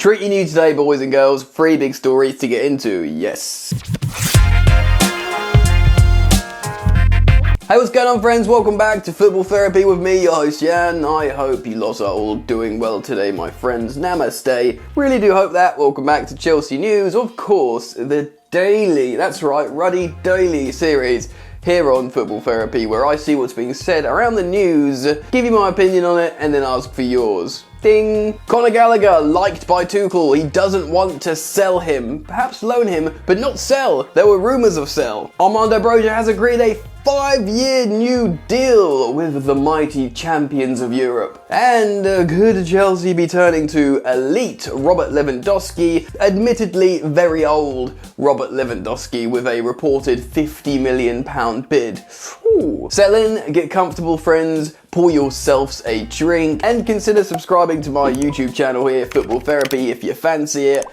Treaty new today, boys and girls. 3 big stories to get into, yes. Hey, what's going on, friends? Welcome back to Football Therapy with me, your host Jan. I hope you lot are all doing well today, my friends. Namaste. Really do hope that. Welcome back to Chelsea News. Of course, the daily, that's right, Ruddy Daily series here on Football Therapy, where I see what's being said around the news, give you my opinion on it, and then ask for yours. Ding! Conor Gallagher, liked by Tuchel. He doesn't want to sell him. Perhaps loan him, but not sell. There were rumours of sell. Armando Broja has agreed a 5-year new deal with the mighty champions of Europe. And could Chelsea be turning to elite Robert Lewandowski, admittedly very old Robert Lewandowski, with a reported £50 million bid? Ooh. Sell in, get comfortable, friends, pour yourselves a drink, and consider subscribing to my YouTube channel here, Football Therapy, if you fancy it.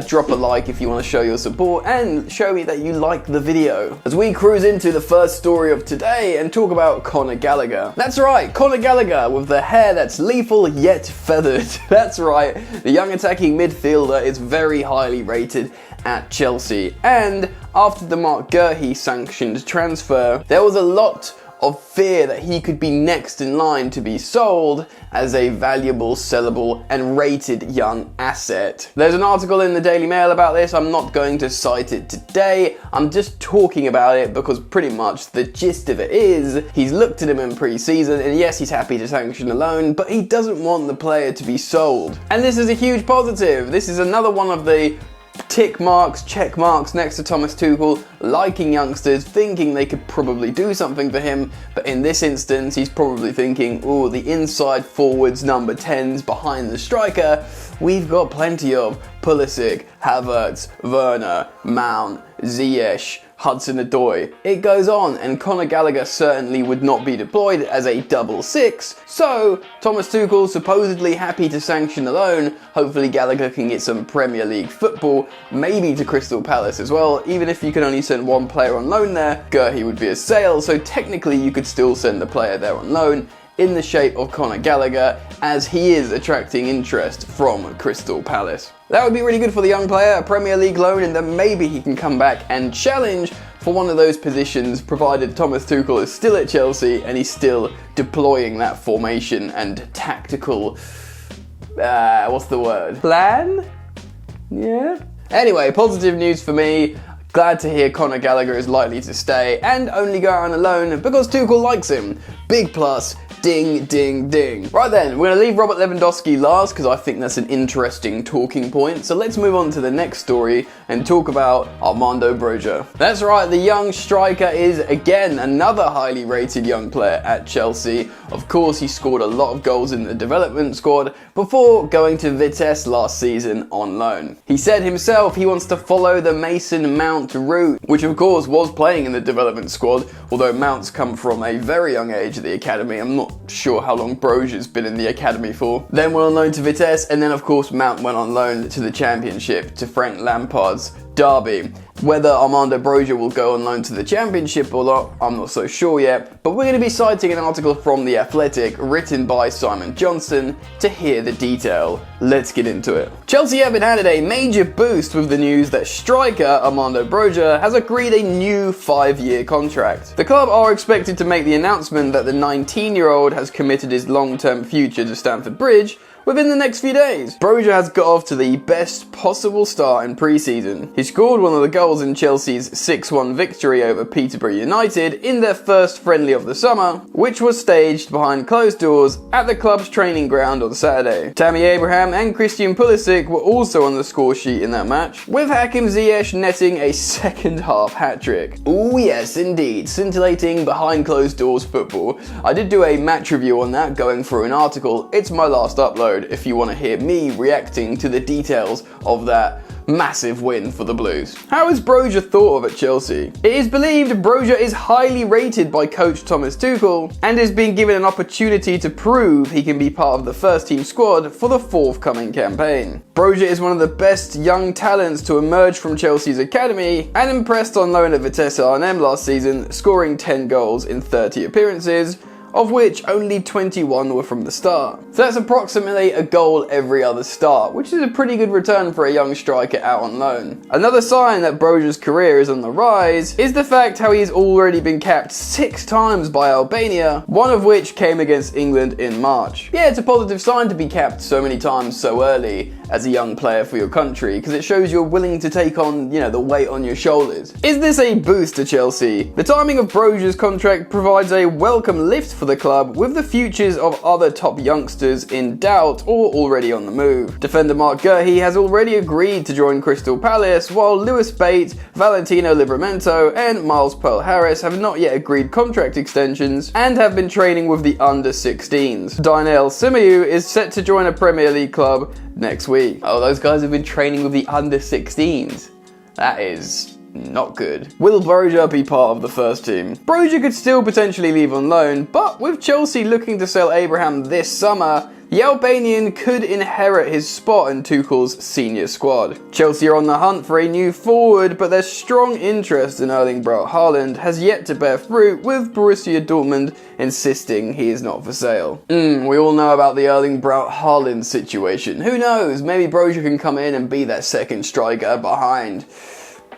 Drop a like if you want to show your support and show me that you like the video. As we cruise into the first story of today and talk about Conor Gallagher. That's right, Conor Gallagher with the hair that's lethal yet feathered. That's right, the young attacking midfielder is very highly rated at Chelsea. And after the Mark Guehi sanctioned transfer, there was a lot of fear that he could be next in line to be sold as a valuable, sellable, and rated young asset. There's an article in the Daily Mail about this. I'm not going to cite it today. I'm just talking about it because pretty much the gist of it is he's looked at him in pre-season, and yes, he's happy to sanction a loan, but he doesn't want the player to be sold. And this is a huge positive. This is another one of the tick marks, check marks next to Thomas Tuchel, liking youngsters, thinking they could probably do something for him, but in this instance he's probably thinking, oh, the inside forwards, number 10s behind the striker, we've got plenty of Pulisic, Havertz, Werner, Mount, Ziyech, Hudson-Odoi. It goes on, and Conor Gallagher certainly would not be deployed as a double six, so Thomas Tuchel supposedly happy to sanction a loan. Hopefully Gallagher can get some Premier League football, maybe to Crystal Palace as well. Even if you can only send one player on loan there, Guehi would be a sale, so technically you could still send the player there on loan in the shape of Conor Gallagher, as he is attracting interest from Crystal Palace. That would be really good for the young player, a Premier League loan, and then maybe he can come back and challenge for one of those positions, provided Thomas Tuchel is still at Chelsea and he's still deploying that formation and tactical, what's the word? Plan? Yeah? Anyway, positive news for me. Glad to hear Conor Gallagher is likely to stay and only go on a loan because Tuchel likes him. Big plus. Ding, ding, ding. Right then, we're going to leave Robert Lewandowski last because I think that's an interesting talking point. So let's move on to the next story and talk about Armando Broja. That's right, the young striker is again another highly rated young player at Chelsea. Of course, he scored a lot of goals in the development squad before going to Vitesse last season on loan. He said himself he wants to follow the Mason Mount route, which of course was playing in the development squad, although Mount's come from a very young age at the academy. I'm not sure how long Broja's been in the academy for. Then went on loan to Vitesse, and then of course Mount went on loan to the Championship, to Frank Lampard's Derby. Whether Armando Broja will go on loan to the Championship or not, I'm not so sure yet, but we're going to be citing an article from The Athletic written by Simon Johnson to hear the detail. Let's get into it. Chelsea have been handed a major boost with the news that striker Armando Broja has agreed a new 5-year contract. The club are expected to make the announcement that the 19-year-old has committed his long-term future to Stamford Bridge within the next few days. Broja has got off to the best possible start in pre-season. He scored one of the goals in Chelsea's 6-1 victory over Peterborough United in their first friendly of the summer, which was staged behind closed doors at the club's training ground on Saturday. Tammy Abraham and Christian Pulisic were also on the score sheet in that match, with Hakim Ziyech netting a second-half hat-trick. Oh yes, indeed, scintillating behind closed doors football. I did do a match review on that, going through an article. It's my last upload if you want to hear me reacting to the details of that massive win for the Blues. How is Broja thought of at Chelsea? It is believed Broja is highly rated by coach Thomas Tuchel and is being given an opportunity to prove he can be part of the first team squad for the forthcoming campaign. Broja is one of the best young talents to emerge from Chelsea's academy and impressed on loan at Vitesse Arnhem last season, scoring 10 goals in 30 appearances. of which only 21 were from the start. So that's approximately a goal every other start, which is a pretty good return for a young striker out on loan. Another sign that Broja's career is on the rise is the fact how he's already been capped 6 times by Albania, one of which came against England in March. Yeah, it's a positive sign to be capped so many times so early as a young player for your country, because it shows you're willing to take on, the weight on your shoulders. Is this a boost to Chelsea? The timing of Broja's contract provides a welcome lift for the club, with the futures of other top youngsters in doubt or already on the move. Defender Mark Guehi has already agreed to join Crystal Palace, while Lewis Bates, Valentino Livramento and Miles Pearl-Harris have not yet agreed contract extensions and have been training with the under-16s. Daniel Simeyu is set to join a Premier League club next week. Oh, those guys have been training with the under-16s. That is not good. Will Broja be part of the first team? Broja could still potentially leave on loan, but with Chelsea looking to sell Abraham this summer, the Albanian could inherit his spot in Tuchel's senior squad. Chelsea are on the hunt for a new forward, but their strong interest in Erling Haaland has yet to bear fruit, with Borussia Dortmund insisting he is not for sale. We all know about the Erling Haaland situation. Who knows, maybe Broja can come in and be that second striker behind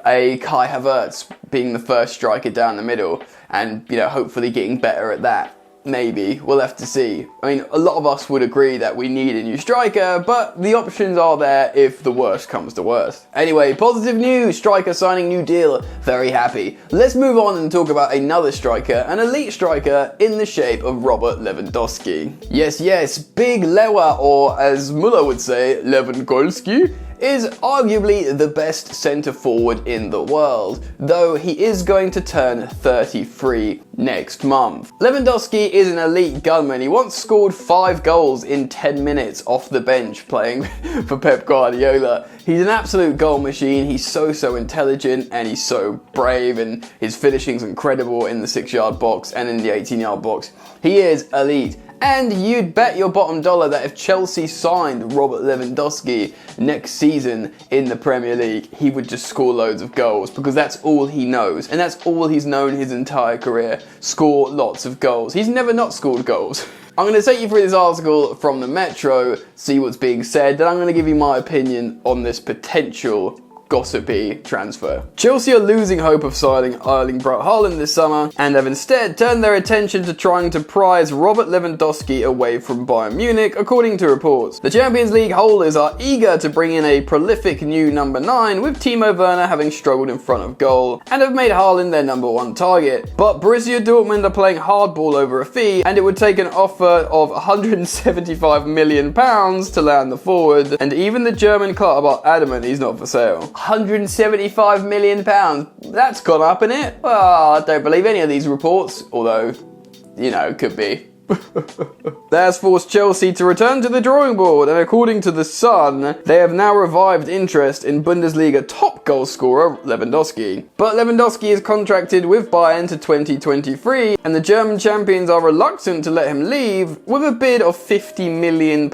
a Kai Havertz being the first striker down the middle and, hopefully getting better at that. Maybe. We'll have to see. I mean, a lot of us would agree that we need a new striker, but the options are there if the worst comes to worst. Anyway, positive news. Striker signing new deal. Very happy. Let's move on and talk about another striker, an elite striker in the shape of Robert Lewandowski. Yes, Big Lewa, or as Muller would say, Lewandowski, is arguably the best centre forward in the world, though he is going to turn 33 next month. Lewandowski is an elite gunman. He once scored 5 goals in 10 minutes off the bench playing for Pep Guardiola. He's an absolute goal machine. He's so intelligent and he's so brave, and his finishing's incredible in the 6-yard box and in the 18-yard box. He is elite. And you'd bet your bottom dollar that if Chelsea signed Robert Lewandowski next season in the Premier League, he would just score loads of goals, because that's all he knows. And that's all he's known his entire career. Score lots of goals. He's never not scored goals. I'm going to take you through this article from the Metro, see what's being said, then I'm going to give you my opinion on this potential gossipy transfer. Chelsea are losing hope of signing Erling Haaland this summer and have instead turned their attention to trying to prize Robert Lewandowski away from Bayern Munich, according to reports. The Champions League holders are eager to bring in a prolific new number 9, with Timo Werner having struggled in front of goal, and have made Haaland their number 1 target. But Borussia Dortmund are playing hardball over a fee, and it would take an offer of £175 million to land the forward, and even the German club are adamant he's not for sale. £175 million. That's gone up, isn't it? Well, I don't believe any of these reports, although, could be. That has forced Chelsea to return to the drawing board, and according to The Sun, they have now revived interest in Bundesliga top goal scorer Lewandowski. But Lewandowski is contracted with Bayern to 2023, and the German champions are reluctant to let him leave, with a bid of £50 million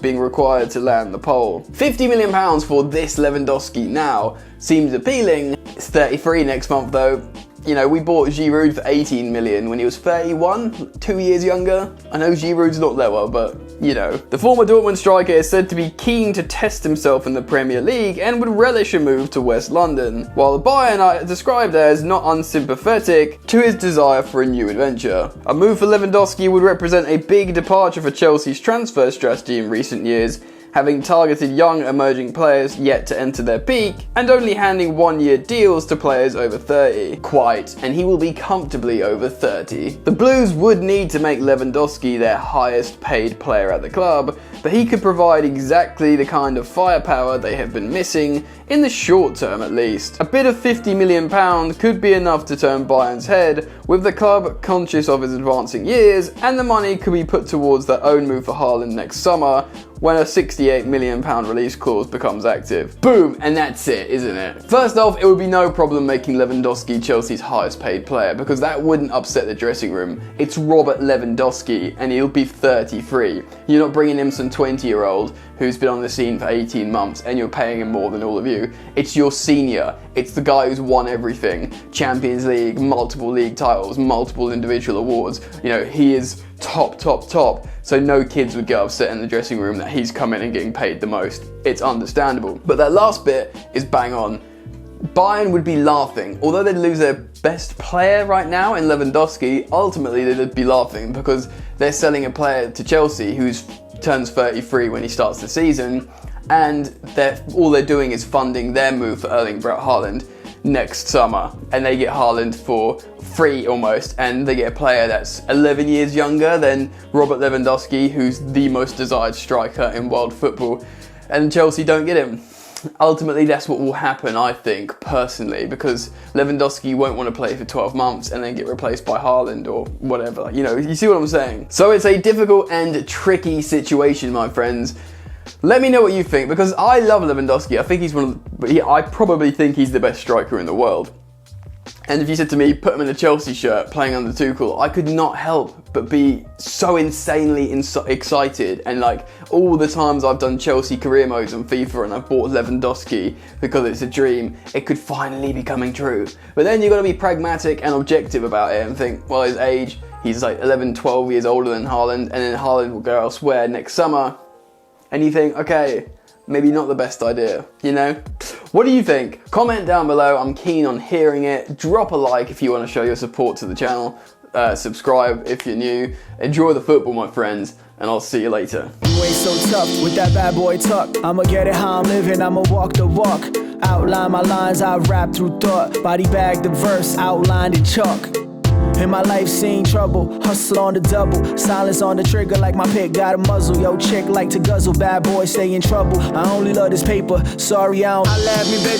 being required to land the Pole. £50 million for this Lewandowski now seems appealing. It's 33 next month though. We bought Giroud for 18 million when he was 31, 2 years younger. I know Giroud's not lower, but, The former Dortmund striker is said to be keen to test himself in the Premier League and would relish a move to West London, while the Bayern are described as not unsympathetic to his desire for a new adventure. A move for Lewandowski would represent a big departure for Chelsea's transfer strategy in recent years, having targeted young emerging players yet to enter their peak, and only handing 1-year deals to players over 30. Quite, and he will be comfortably over 30. The Blues would need to make Lewandowski their highest paid player at the club, but he could provide exactly the kind of firepower they have been missing, in the short term at least. A bid of £50 million could be enough to turn Bayern's head, with the club conscious of his advancing years, and the money could be put towards their own move for Haaland next summer, when a £68 million release clause becomes active. Boom, and that's it, isn't it? First off, it would be no problem making Lewandowski Chelsea's highest paid player, because that wouldn't upset the dressing room. It's Robert Lewandowski, and he'll be 33. You're not bringing him some 20-year-old who's been on the scene for 18 months and you're paying him more than all of you. It's your senior. It's the guy who's won everything. Champions League, multiple league titles, multiple individual awards. You know, he is top. So no kids would get upset in the dressing room that he's come in and getting paid the most. It's understandable. But that last bit is bang on. Bayern would be laughing. Although they'd lose their best player right now in Lewandowski, ultimately they'd be laughing because they're selling a player to Chelsea who turns 33 when he starts the season, and all they're doing is funding their move for Erling Haaland next summer, and they get Haaland for free almost, and they get a player that's 11 years younger than Robert Lewandowski, who's the most desired striker in world football, and Chelsea don't get him. Ultimately, that's what will happen, I think, personally, because Lewandowski won't want to play for 12 months and then get replaced by Haaland or whatever. You know, you see what I'm saying? So it's a difficult and tricky situation, my friends. Let me know what you think, because I love Lewandowski. I think I probably think he's the best striker in the world. And if you said to me, put him in a Chelsea shirt playing under Tuchel, I could not help but be so insanely excited. And like all the times I've done Chelsea career modes on FIFA and I've bought Lewandowski because it's a dream, it could finally be coming true. But then you've got to be pragmatic and objective about it and think, well, his age, he's like 11, 12 years older than Haaland, and then Haaland will go elsewhere next summer. And you think, okay, maybe not the best idea, you know? What do you think? Comment down below, I'm keen on hearing it. Drop a like if you want to show your support to the channel. Subscribe if you're new. Enjoy the football, my friends, and I'll see you later. You ain't so tough with that bad boy tuck. I'ma get it how I'm living, I'ma walk the walk. Outline my lines, I rap through thought. Body bag the verse, outlined in chalk. In my life seen trouble, hustle on the double. Silence on the trigger like my pick got a muzzle. Yo, chick like to guzzle, bad boy stay in trouble. I only love this paper, sorry I don't. I laugh me, baby.